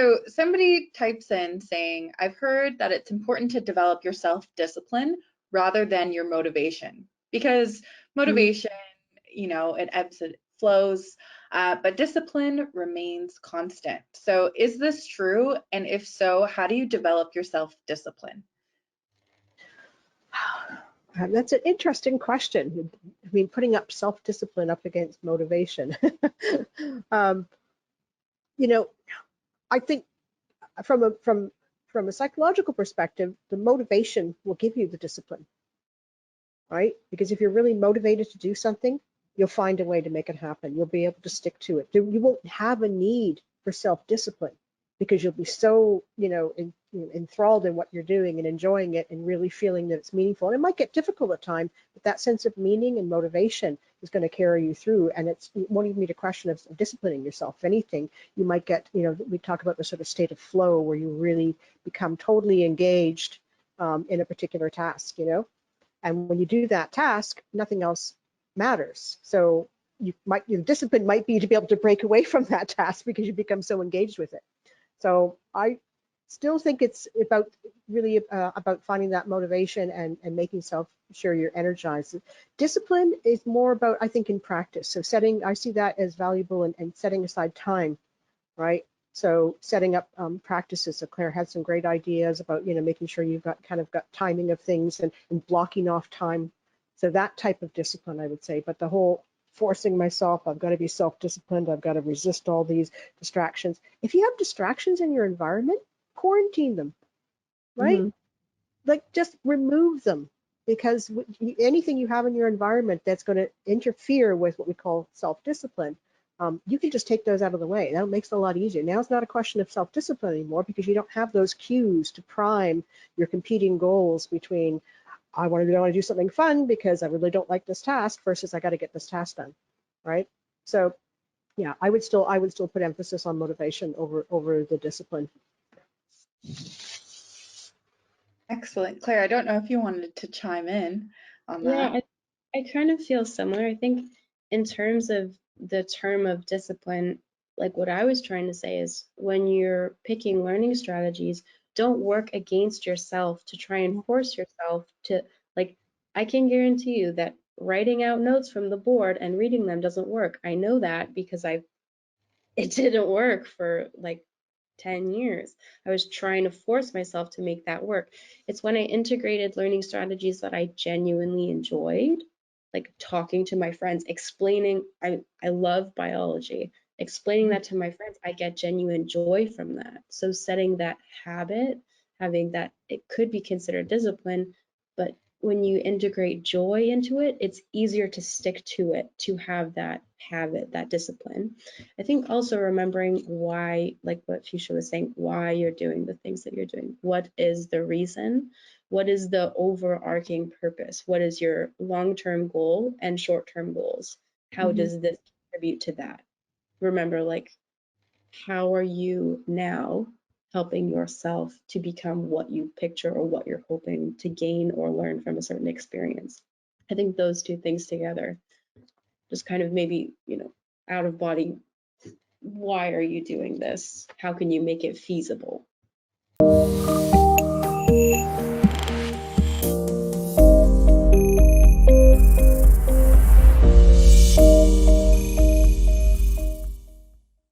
So somebody types in saying, I've heard that it's important to develop your self-discipline rather than your motivation, because motivation, you know, it ebbs and flows, but discipline remains constant. So is this true? And if so, how do you develop your self-discipline? That's an interesting question. I mean, putting up self-discipline up against motivation. You know, I think from a psychological perspective, the motivation will give you the discipline, right? Because if you're really motivated to do something, you'll find a way to make it happen. You'll be able to stick to it. You won't have a need for self-discipline because you'll be so, enthralled in what you're doing and enjoying it and really feeling that it's meaningful. And it might get difficult at times, but that sense of meaning and motivation is going to carry you through. And it won't even be a question of disciplining yourself. If anything, you might get, we talk about the sort of state of flow where you really become totally engaged in a particular task, And when you do that task, nothing else matters. So your discipline might be to be able to break away from that task because you become so engaged with it. So I still think it's about really about finding that motivation and making sure you're energized. Discipline is more about, I think, in practice. So I see that as valuable and setting aside time, right? So setting up practices. So Claire had some great ideas about, making sure you've got timing of things and blocking off time. So that type of discipline, I would say. But the whole forcing myself, I've got to be self-disciplined, I've got to resist all these distractions. If you have distractions in your environment, quarantine them, right? Like just remove them, because anything you have in your environment that's going to interfere with what we call self-discipline, you can just take those out of the way. That makes it a lot easier. Now it's not a question of self-discipline anymore because you don't have those cues to prime your competing goals between I want to do something fun because I really don't like this task versus I got to get this task done, right? So yeah, I would still put emphasis on motivation over the discipline. Excellent. Claire, I don't know if you wanted to chime in on that. Yeah, I kind of feel similar. I think in terms of the term of discipline, like what I was trying to say is when you're picking learning strategies, don't work against yourself to try and force yourself to, like, I can guarantee you that writing out notes from the board and reading them doesn't work. I know that because it didn't work for like 10 years. I was trying to force myself to make that work. It's when I integrated learning strategies that I genuinely enjoyed, like talking to my friends, explaining, I love biology, explaining that to my friends, I get genuine joy from that. So setting that habit, having that, it could be considered discipline, but when you integrate joy into it, it's easier to stick to it, to have that habit, that discipline. I think also remembering why, like what Fuschia was saying, why you're doing the things that you're doing. What is the reason? What is the overarching purpose? What is your long-term goal and short-term goals? How does this contribute to that? Remember, like, how are you now helping yourself to become what you picture or what you're hoping to gain or learn from a certain experience? I think those two things together, just kind of maybe, out of body, why are you doing this? How can you make it feasible?